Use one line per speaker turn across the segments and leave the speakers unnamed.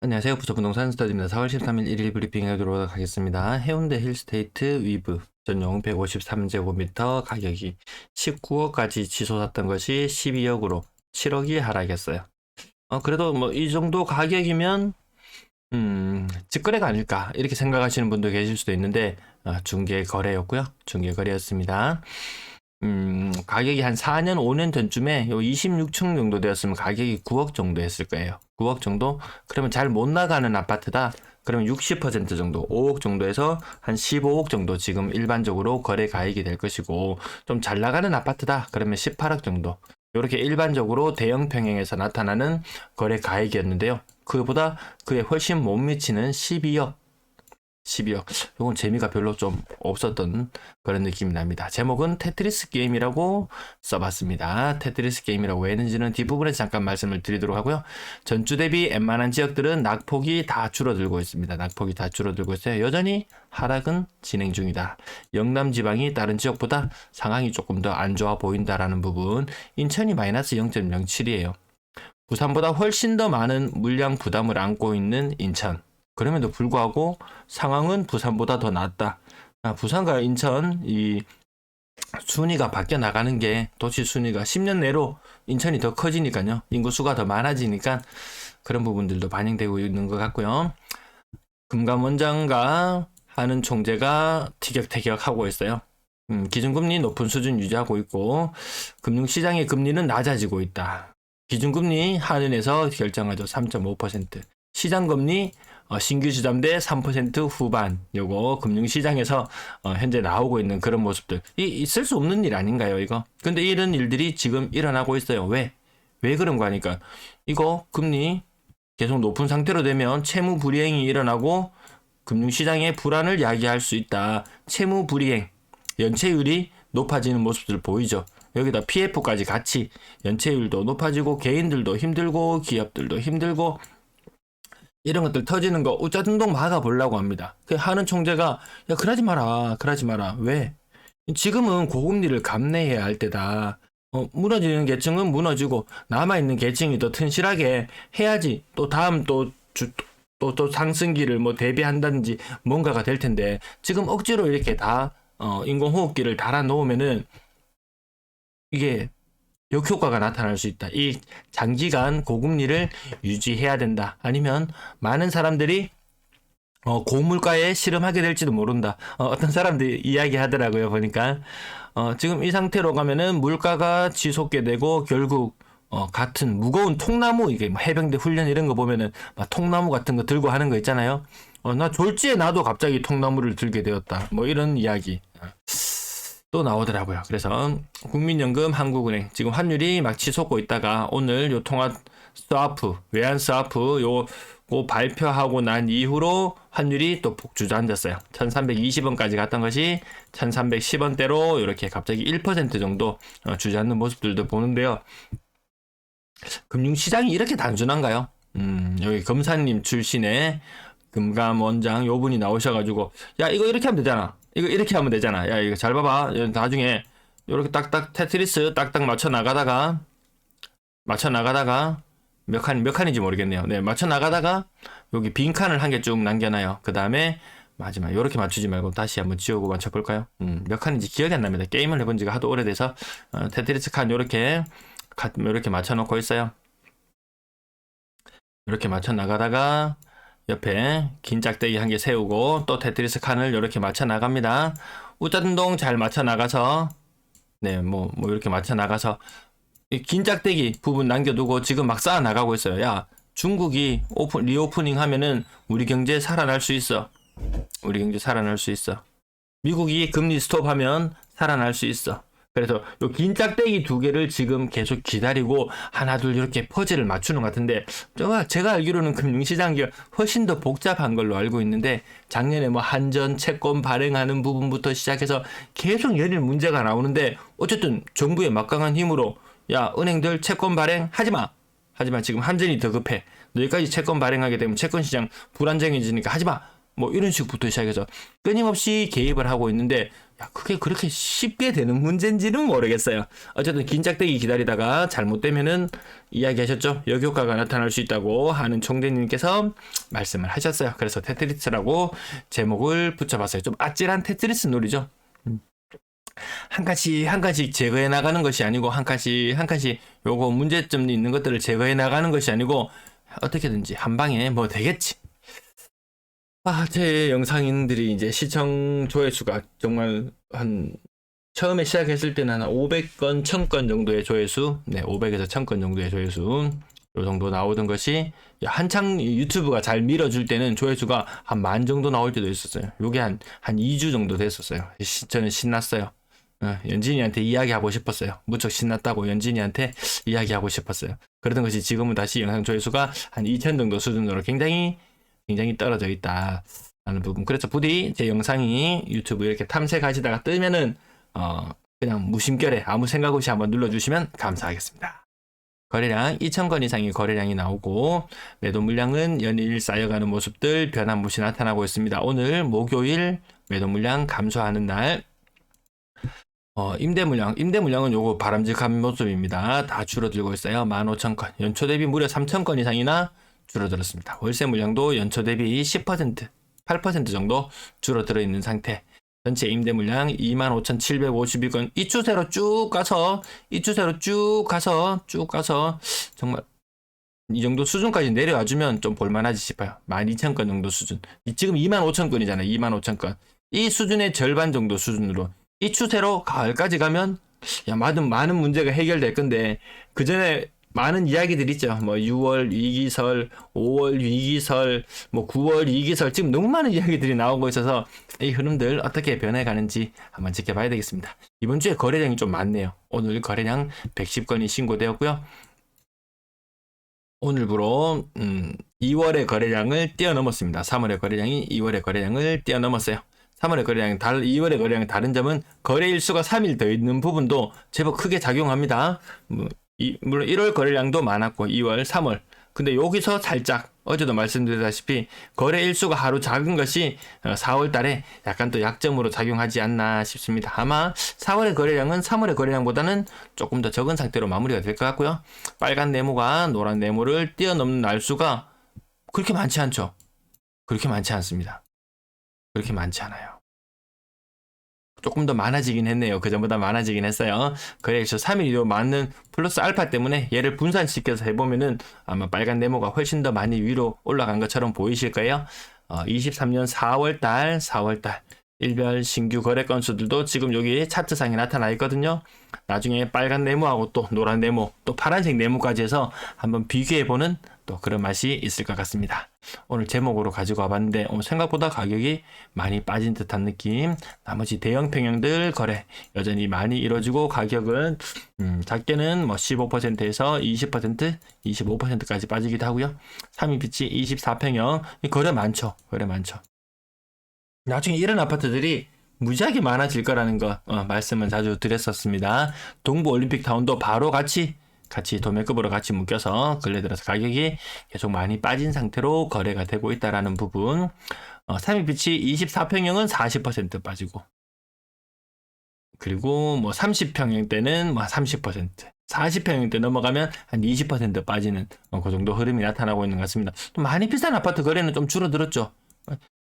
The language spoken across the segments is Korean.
안녕하세요. 부처부동산 스터디입니다. 4월 13일 1일 브리핑 해보도록 하겠습니다. 해운대 힐스테이트 위브 전용 153제곱미터 가격이 19억까지 치솟았던 것이 12억으로 7억이 하락했어요. 그래도 뭐 이 정도 가격이면 직거래가 아닐까 이렇게 생각하시는 분도 계실 수도 있는데 중개 거래였고요. 중개 거래였습니다. 가격이 한 4년, 5년 전쯤에 요 26층 정도 되었으면 가격이 9억 정도 했을 거예요. 9억 정도? 그러면 잘 못 나가는 아파트다? 그러면 60% 정도, 5억 정도에서 한 15억 정도 지금 일반적으로 거래 가액이 될 것이고, 좀 잘 나가는 아파트다? 그러면 18억 정도. 이렇게 일반적으로 대형 평형에서 나타나는 거래 가액이었는데요. 그보다 그에 훨씬 못 미치는 12억. 12억. 이건 재미가 별로 좀 없었던 그런 느낌이 납니다. 제목은 테트리스 게임이라고 써봤습니다. 테트리스 게임이라고 왜 했는지는 뒷부분에서 잠깐 말씀을 드리도록 하고요. 전주 대비 웬만한 지역들은 낙폭이 다 줄어들고 있습니다. 낙폭이 다 줄어들고 있어요. 여전히 하락은 진행 중이다. 영남 지방이 다른 지역보다 상황이 조금 더 안 좋아 보인다라는 부분. 인천이 마이너스 0.07이에요. 부산보다 훨씬 더 많은 물량 부담을 안고 있는 인천. 그럼에도 불구하고 상황은 부산보다 더 낫다. 부산과 인천 이 순위가 바뀌어 나가는 게 도시 순위가 10년 내로 인천이 더 커지니까요. 인구수가 더 많아지니까 그런 부분들도 반영되고 있는 것 같고요. 금감원장과 하는 총재가 티격태격하고 있어요. 기준금리 높은 수준 유지하고 있고 금융시장의 금리는 낮아지고 있다. 기준금리 한은에서 결정하죠. 3.5%. 시장금리 신규 주담대 3% 후반 요거 금융시장에서 현재 나오고 있는 그런 모습들 있을 수 없는 일 아닌가요 이거? 근데 이런 일들이 지금 일어나고 있어요. 왜 그런 거 하니까 이거 금리 계속 높은 상태로 되면 채무 불이행이 일어나고 금융시장의 불안을 야기할 수 있다. 채무 불이행 연체율이 높아지는 모습들 보이죠. 여기다 PF까지 같이 연체율도 높아지고 개인들도 힘들고 기업들도 힘들고 이런 것들 터지는 거 우짜등동 막아보려고 합니다. 하는 총재가 야 그러지 마라. 왜? 지금은 고금리를 감내해야 할 때다. 무너지는 계층은 무너지고 남아있는 계층이 더 튼실하게 해야지 또 다음 또 상승기를 뭐 대비한다든지 뭔가가 될 텐데 지금 억지로 이렇게 다 인공호흡기를 달아 놓으면은 이게 역효과가 나타날 수 있다. 이 장기간 고금리를 유지해야 된다. 아니면 많은 사람들이 고물가에 실험하게 될지도 모른다. 어떤 사람들이 이야기하더라고요. 보니까 지금 이 상태로 가면은 물가가 치솟게 되고 결국 같은 무거운 통나무 이게 뭐 해병대 훈련 이런 거 보면은 막 통나무 같은 거 들고 하는 거 있잖아요. 나 졸지에 나도 갑자기 통나무를 들게 되었다. 뭐 이런 이야기. 또 나오더라고요. 그래서 국민연금, 한국은행 지금 환율이 막 치솟고 있다가 오늘 요 통화 스와프, 외환 스와프 요거 발표하고 난 이후로 환율이 또 주저앉았어요. 1320원까지 갔던 것이 1310원대로 이렇게 갑자기 1% 정도 주저앉는 모습들도 보는데요. 금융시장이 이렇게 단순한가요? 여기 검사님 출신의 금감원장 요 분이 나오셔가지고 야 이거 이렇게 하면 되잖아. 이거 이렇게 하면 되잖아. 야 이거 잘 봐봐. 나중에 이렇게 딱딱 테트리스 딱딱 맞춰 나가다가 몇 칸인지 모르겠네요. 네, 맞춰 나가다가 여기 빈 칸을 한 개 쭉 남겨놔요. 그 다음에 마지막 이렇게 맞추지 말고 다시 한번 지우고 맞춰볼까요? 몇 칸인지 기억이 안 납니다. 게임을 해본 지가 하도 오래돼서 테트리스 칸 이렇게 맞춰놓고 있어요. 이렇게 맞춰 나가다가 옆에 긴 짝대기 한 개 세우고 또 테트리스 칸을 이렇게 맞춰 나갑니다. 우짜등동 잘 맞춰 나가서 네, 뭐 이렇게 맞춰 나가서 긴 짝대기 부분 남겨두고 지금 막 쌓아 나가고 있어요. 야, 중국이 리오프닝 하면은 우리 경제 살아날 수 있어. 우리 경제 살아날 수 있어. 미국이 금리 스톱하면 살아날 수 있어. 그래서 요 긴 짝대기 두 개를 지금 계속 기다리고 하나 둘 이렇게 퍼즐을 맞추는 것 같은데 제가 알기로는 금융시장이 훨씬 더 복잡한 걸로 알고 있는데 작년에 뭐 한전 채권 발행하는 부분부터 시작해서 계속 연일 문제가 나오는데 어쨌든 정부의 막강한 힘으로 야 은행들 채권 발행 하지마. 하지만 지금 한전이 더 급해. 너희까지 채권 발행하게 되면 채권 시장 불안정해지니까 하지마. 뭐 이런 식부터 시작해서 끊임없이 개입을 하고 있는데 야, 그게 그렇게 쉽게 되는 문제인지는 모르겠어요. 어쨌든 긴 짝대기 기다리다가 잘못되면은 이야기하셨죠. 역효과가 나타날 수 있다고 하는 총대님께서 말씀을 하셨어요. 그래서 테트리스라고 제목을 붙여봤어요. 좀 아찔한 테트리스 놀이죠. 한 칸씩 한 칸씩 제거해 나가는 것이 아니고 한 칸씩 한 칸씩 요거 문제점이 있는 것들을 제거해 나가는 것이 아니고 어떻게든지 한 방에 뭐 되겠지. 제 영상인들이 이제 시청 조회수가 정말 처음에 시작했을 때는 한 500건, 1000건 정도의 조회수, 네, 500에서 1000건 정도의 조회수, 요 정도 나오던 것이, 한창 유튜브가 잘 밀어줄 때는 조회수가 한 10,000 정도 나올 때도 있었어요. 요게 한 2주 정도 됐었어요. 저는 신났어요. 연진이한테 이야기하고 싶었어요. 무척 신났다고 연진이한테 이야기하고 싶었어요. 그러던 것이 지금은 다시 영상 조회수가 한 2000 정도 수준으로 굉장히 떨어져 있다 라는 부분. 그래서 부디 제 영상이 유튜브 이렇게 탐색하시다가 뜨면은 그냥 무심결에 아무 생각 없이 한번 눌러주시면 감사하겠습니다. 거래량 2,000건 이상의 거래량이 나오고 매도 물량은 연일 쌓여가는 모습들 변함없이 나타나고 있습니다. 오늘 목요일 매도 물량 감소하는 날. 임대 물량은 요거 바람직한 모습입니다. 다 줄어들고 있어요. 15,000건. 연초 대비 무려 3,000건 이상이나 줄어들었습니다. 월세 물량도 연초 대비 10%, 8% 정도 줄어들어 있는 상태. 전체 임대 물량 25,752건. 이 추세로 쭉 가서 정말 이 정도 수준까지 내려와주면 좀 볼만하지 싶어요. 12,000건 정도 수준. 지금 25,000건이잖아요. 25,000건. 이 수준의 절반 정도 수준으로 이 추세로 가을까지 가면 많은 문제가 해결될 건데 그 전에 많은 이야기들 있죠. 뭐 6월 위기설, 5월 위기설, 뭐 9월 위기설 지금 너무 많은 이야기들이 나오고 있어서 이 흐름들 어떻게 변해가는지 한번 지켜봐야 되겠습니다. 이번 주에 거래량이 좀 많네요. 오늘 거래량 110건이 신고되었고요. 오늘부로 2월의 거래량을 뛰어넘었습니다. 3월의 거래량이 2월의 거래량을 뛰어넘었어요. 3월의 거래량, 2월의 거래량 다른 점은 거래 일수가 3일 더 있는 부분도 제법 크게 작용합니다. 물론 1월 거래량도 많았고 2월, 3월. 근데 여기서 살짝 어제도 말씀드렸다시피 거래 일수가 하루 작은 것이 4월 달에 약간 또 약점으로 작용하지 않나 싶습니다. 아마 4월의 거래량은 3월의 거래량보다는 조금 더 적은 상태로 마무리가 될 것 같고요. 빨간 네모가 노란 네모를 뛰어넘는 날수가 그렇게 많지 않죠. 그렇게 많지 않습니다. 그렇게 많지 않아요. 조금 더 많아지긴 했네요. 그전보다 많아지긴 했어요. 그래서 3일도 많은 플러스 알파 때문에 얘를 분산시켜서 해보면은 아마 빨간 네모가 훨씬 더 많이 위로 올라간 것처럼 보이실 거예요. 23년 4월달 일별 신규 거래 건수들도 지금 여기 차트상에 나타나 있거든요. 나중에 빨간 네모하고 또 노란 네모, 또 파란색 네모까지 해서 한번 비교해보는 또 그런 맛이 있을 것 같습니다. 오늘 제목으로 가지고 와봤는데 생각보다 가격이 많이 빠진 듯한 느낌. 나머지 대형 평형들 거래 여전히 많이 이루어지고 가격은 작게는 뭐 15%에서 20%, 25%까지 빠지기도 하고요. 3인피치 24평형 거래 많죠. 나중에 이런 아파트들이 무지하게 많아질 거라는 거 말씀은 자주 드렸었습니다. 동부 올림픽 타운도 바로 같이 도매급으로 같이 묶여서 근래 들어서 가격이 계속 많이 빠진 상태로 거래가 되고 있다라는 부분. 3인피치 24평형은 40% 빠지고, 그리고 뭐 30평형 때는 뭐 30%, 40평형 때 넘어가면 한 20% 빠지는 그 정도 흐름이 나타나고 있는 것 같습니다. 또 많이 비싼 아파트 거래는 좀 줄어들었죠.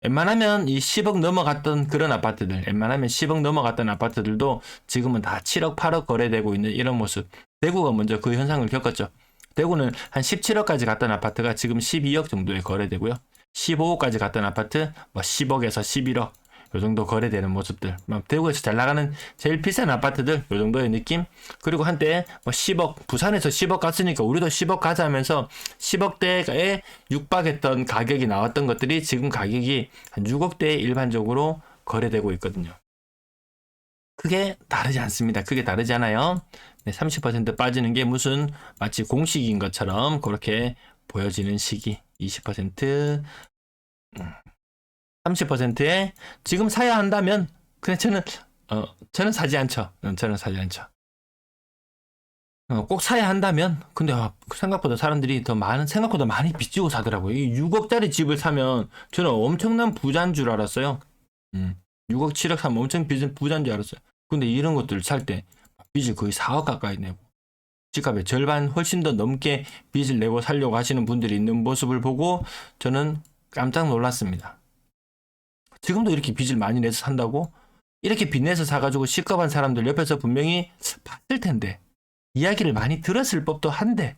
웬만하면 이 10억 넘어갔던 그런 아파트들, 웬만하면 10억 넘어갔던 아파트들도 지금은 다 7억, 8억 거래되고 있는 이런 모습. 대구가 먼저 그 현상을 겪었죠. 대구는 한 17억까지 갔던 아파트가 지금 12억 정도에 거래되고요. 15억까지 갔던 아파트, 뭐 10억에서 11억. 요 정도 거래되는 모습들. 대구에서 잘 나가는 제일 비싼 아파트들, 요 정도의 느낌. 그리고 한때 뭐 10억, 부산에서 10억 갔으니까 우리도 10억 가자 하면서 10억대에 육박했던 가격이 나왔던 것들이 지금 가격이 한 6억대에 일반적으로 거래되고 있거든요. 크게 다르지 않습니다. 크게 다르지 않아요. 네, 30% 빠지는 게 무슨 마치 공식인 것처럼 그렇게 보여지는 시기. 20%, 30%에 지금 사야 한다면 그냥 저는 사지 않죠. 저는 사지 않죠. 꼭 사야 한다면, 근데 생각보다 사람들이 생각보다 많이 빚지고 사더라고요. 이 6억짜리 집을 사면 저는 엄청난 부자인 줄 알았어요. 6억, 7억 사면 엄청 빚은 부자인 줄 알았어요. 근데 이런 것들을 살 때 빚을 거의 4억 가까이 내고, 집값의 절반 훨씬 더 넘게 빚을 내고 살려고 하시는 분들이 있는 모습을 보고 저는 깜짝 놀랐습니다. 지금도 이렇게 빚을 많이 내서 산다고? 이렇게 빚 내서 사가지고 시급한 사람들 옆에서 분명히 봤을 텐데, 이야기를 많이 들었을 법도 한데,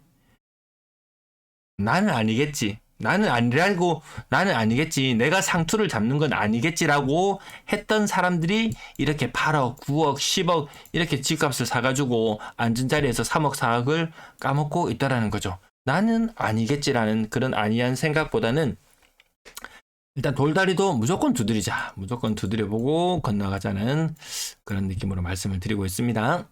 나는 아니겠지. 나는 아니겠지. 내가 상투를 잡는 건 아니겠지라고 했던 사람들이 이렇게 8억, 9억, 10억 이렇게 집값을 사가지고 앉은 자리에서 3억, 4억을 까먹고 있다라는 거죠. 나는 아니겠지라는 그런 아니한 생각보다는 일단 돌다리도 무조건 두드리자. 무조건 두드려보고 건너가자는 그런 느낌으로 말씀을 드리고 있습니다.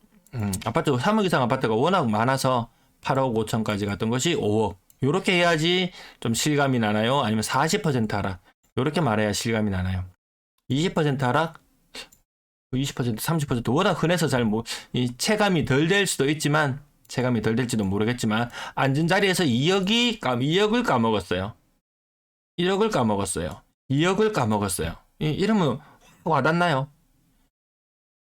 아파트 3억 이상 아파트가 워낙 많아서 8억 5천까지 갔던 것이 5억. 요렇게 해야지 좀 실감이 나나요? 아니면 40% 하락. 요렇게 말해야 실감이 나나요? 20% 하락? 20%, 30% 워낙 흔해서 이 체감이 덜 될 수도 있지만, 체감이 덜 될지도 모르겠지만, 앉은 자리에서 2억을 까먹었어요. 1억을 까먹었어요. 2억을 까먹었어요. 이러면 와닿나요?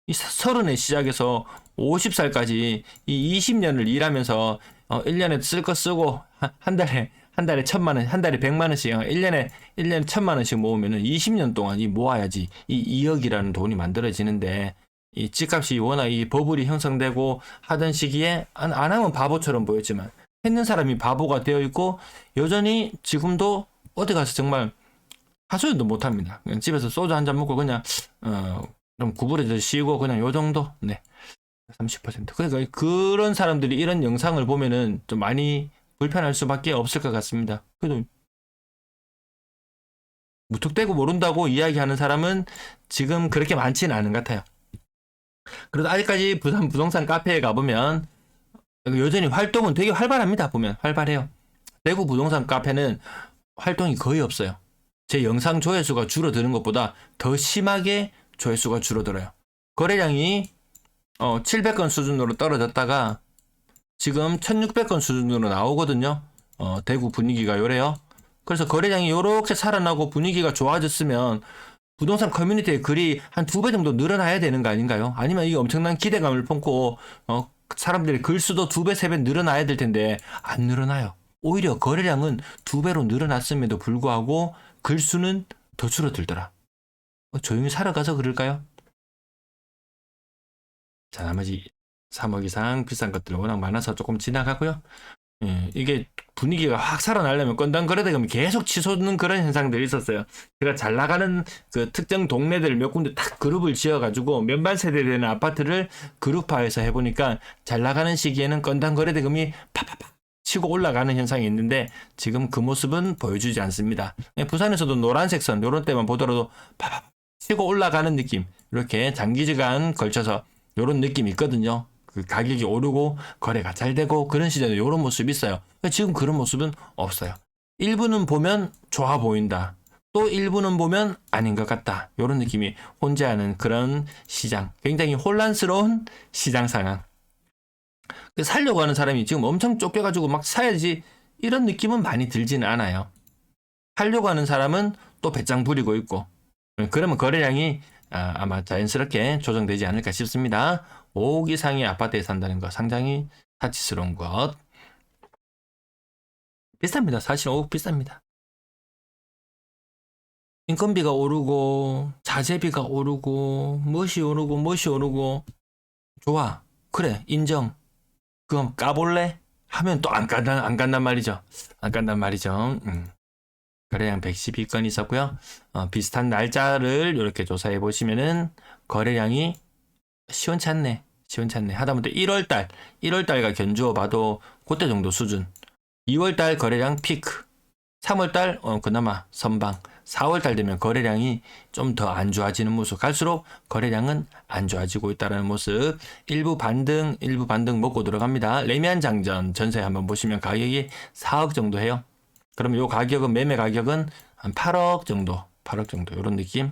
이 30에 시작해서 50살까지 이 20년을 일하면서 1년에 쓸 거 쓰고 한 달에 1,000만 원, 한 달에 100만 원씩 1년에 1,000만 원씩 모으면은 20년 동안 모아야지 이 2억이라는 돈이 만들어지는데, 이 집값이 워낙 이 버블이 형성되고 하던 시기에 안 하면 바보처럼 보였지만 했는 사람이 바보가 되어 있고, 여전히 지금도 어디 가서 정말 하소연도 못 합니다. 그냥 집에서 소주 한 잔 먹고 그냥 좀 구부러져 쉬고 그냥 요 정도. 네. 30%. 그러니까 그런 사람들이 이런 영상을 보면은 좀 많이 불편할 수밖에 없을 것 같습니다. 그래도 무턱대고 모른다고 이야기하는 사람은 지금 그렇게 많지는 않은 것 같아요. 그래도 아직까지 부산 부동산 카페에 가보면 여전히 활동은 되게 활발합니다. 보면 활발해요. 대구 부동산 카페는 활동이 거의 없어요. 제 영상 조회수가 줄어드는 것보다 더 심하게 조회수가 줄어들어요. 거래량이 700건 수준으로 떨어졌다가 지금 1600건 수준으로 나오거든요. 대구 분위기가 요래요. 그래서 거래량이 요렇게 살아나고 분위기가 좋아졌으면 부동산 커뮤니티의 글이 한 2배 정도 늘어나야 되는 거 아닌가요? 아니면 이게 엄청난 기대감을 품고 사람들이 글 수도 2배, 3배 늘어나야 될 텐데 안 늘어나요. 오히려 거래량은 2배로 늘어났음에도 불구하고 글 수는 더 줄어들더라. 조용히 살아가서 그럴까요? 자, 나머지 3억 이상 비싼 것들 워낙 많아서 조금 지나가고요. 이게 분위기가 확 살아나려면 건당 거래대금이 계속 치솟는 그런 현상들이 있었어요. 제가 잘 나가는 그 특정 동네들 몇 군데 딱 그룹을 지어가지고 몇만 세대 되는 아파트를 그룹화해서 해보니까 잘 나가는 시기에는 건당 거래대금이 팍팍팍 치고 올라가는 현상이 있는데 지금 그 모습은 보여주지 않습니다. 부산에서도 노란색 선 요런 때만 보더라도 팍팍 치고 올라가는 느낌, 이렇게 장기간 걸쳐서 요런 느낌이 있거든요. 그 가격이 오르고 거래가 잘 되고 그런 시절에 이런 모습이 있어요. 지금 그런 모습은 없어요. 일부는 보면 좋아 보인다. 또 일부는 보면 아닌 것 같다. 이런 느낌이 혼재하는 그런 시장. 굉장히 혼란스러운 시장 상황. 살려고 하는 사람이 지금 엄청 쫓겨가지고 막 사야지 이런 느낌은 많이 들지는 않아요. 살려고 하는 사람은 또 배짱 부리고 있고, 그러면 거래량이 아마 자연스럽게 조정되지 않을까 싶습니다. 5억 이상의 아파트에 산다는 거 상당히 사치스러운 것. 비쌉니다. 사실 5억 비쌉니다. 인건비가 오르고 자재비가 오르고 무엇이 오르고 좋아. 그래, 인정. 그럼 까볼래? 하면 또 안 간단 말이죠. 안 간단 말이죠. 거래량 112건 있었고요. 비슷한 날짜를 이렇게 조사해 보시면은 거래량이 시원찮네. 하다못해 1월달가 견주어 봐도 그때 정도 수준. 2월달 거래량 피크. 3월달 그나마 선방. 4월달 되면 거래량이 좀 더 안 좋아지는 모습. 갈수록 거래량은 안 좋아지고 있다는 모습. 일부 반등 먹고 들어갑니다. 레미안 장전 전세 한번 보시면 가격이 4억 정도 해요. 그러면 요 가격은, 매매 가격은 한 8억 정도 이런 느낌.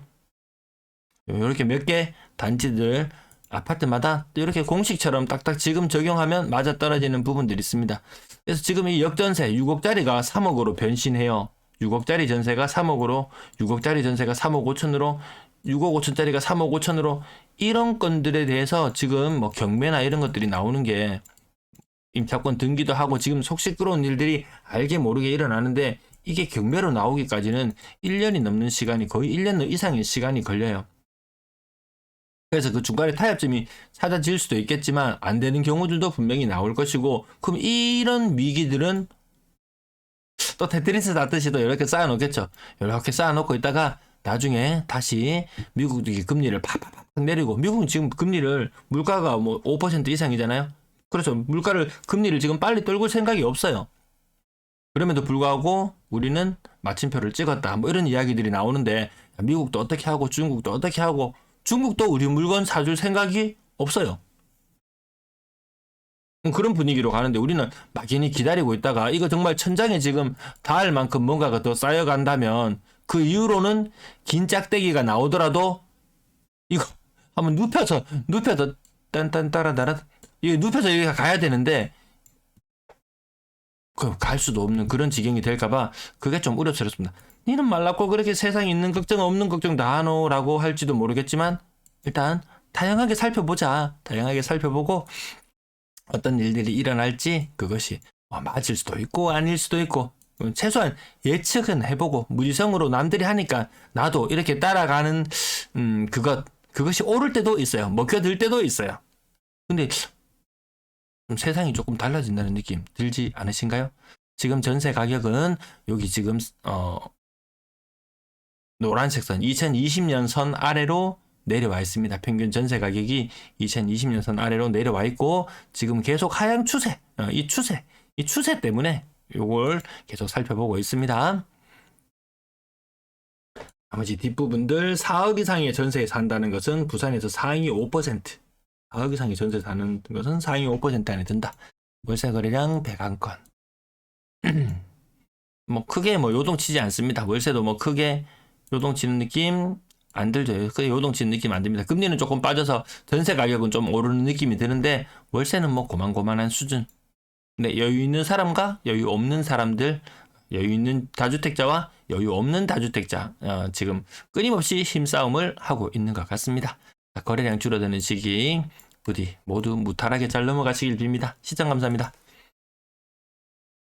요렇게 몇 개 단지들 아파트마다 이렇게 공식처럼 딱딱 지금 적용하면 맞아떨어지는 부분들이 있습니다. 그래서 지금 이 역전세 6억짜리가 3억으로 변신해요. 6억짜리 전세가 3억으로, 6억짜리 전세가 3억 5천으로, 6억 5천짜리가 3억 5천으로, 이런 건들에 대해서 지금 뭐 경매나 이런 것들이 나오는 게 임차권 등기도 하고 지금 속 시끄러운 일들이 알게 모르게 일어나는데, 이게 경매로 나오기까지는 1년이 넘는 시간이, 거의 1년 이상의 시간이 걸려요. 그래서 그 중간에 타협점이 찾아질 수도 있겠지만 안 되는 경우들도 분명히 나올 것이고, 그럼 이런 위기들은 또 테트리스 다듯이 또 이렇게 쌓아놓겠죠. 이렇게 쌓아놓고 있다가 나중에 다시 미국이 금리를 팍팍팍 내리고, 미국은 지금 금리를, 물가가 뭐 5% 이상이잖아요. 그렇죠. 물가를, 금리를 지금 빨리 떨굴 생각이 없어요. 그럼에도 불구하고 우리는 마침표를 찍었다, 뭐 이런 이야기들이 나오는데, 미국도 어떻게 하고 중국도 어떻게 하고, 중국도 우리 물건 사줄 생각이 없어요. 그런 분위기로 가는데 우리는 막연히 기다리고 있다가 이거 정말 천장에 지금 닿을 만큼 뭔가가 더 쌓여간다면 그 이후로는 긴 짝대기가 나오더라도 이거 한번 눕혀서 딴딴따라따라 이거 눕혀서 여기가 가야 되는데 갈 수도 없는 그런 지경이 될까봐 그게 좀 우려스럽습니다. 니는 말랐고 그렇게 세상에 있는 걱정 없는 걱정 다 하노라고 할지도 모르겠지만, 일단 다양하게 살펴보자. 다양하게 살펴보고 어떤 일들이 일어날지, 그것이 맞을 수도 있고 아닐 수도 있고, 최소한 예측은 해보고, 무지성으로 남들이 하니까 나도 이렇게 따라가는 그것이 옳을 때도 있어요. 먹혀들 때도 있어요. 근데 좀 세상이 조금 달라진다는 느낌 들지 않으신가요? 지금 전세 가격은 여기 지금 노란색 선 2020년 선 아래로 내려와 있습니다. 평균 전세 가격이 2020년 선 아래로 내려와 있고, 지금 계속 하향 추세, 이 추세 때문에 이걸 계속 살펴보고 있습니다. 나머지 뒷부분들, 4억 이상의 전세에 산다는 것은 부산에서 상위 5%, 4억 이상의 전세 사는 것은 상위 5% 안에 든다. 월세 거래량 101건. 뭐 크게 뭐 요동치지 않습니다. 월세도 뭐 크게 요동치는 느낌 안 들죠. 크게 요동치는 느낌 안 듭니다. 금리는 조금 빠져서 전세 가격은 좀 오르는 느낌이 드는데, 월세는 뭐 고만고만한 수준. 근데 여유 있는 사람과 여유 없는 사람들, 여유 있는 다주택자와 여유 없는 다주택자, 지금 끊임없이 힘싸움을 하고 있는 것 같습니다. 거래량 줄어드는 시기 부디 모두 무탈하게 잘 넘어가시길 빕니다. 시청 감사합니다.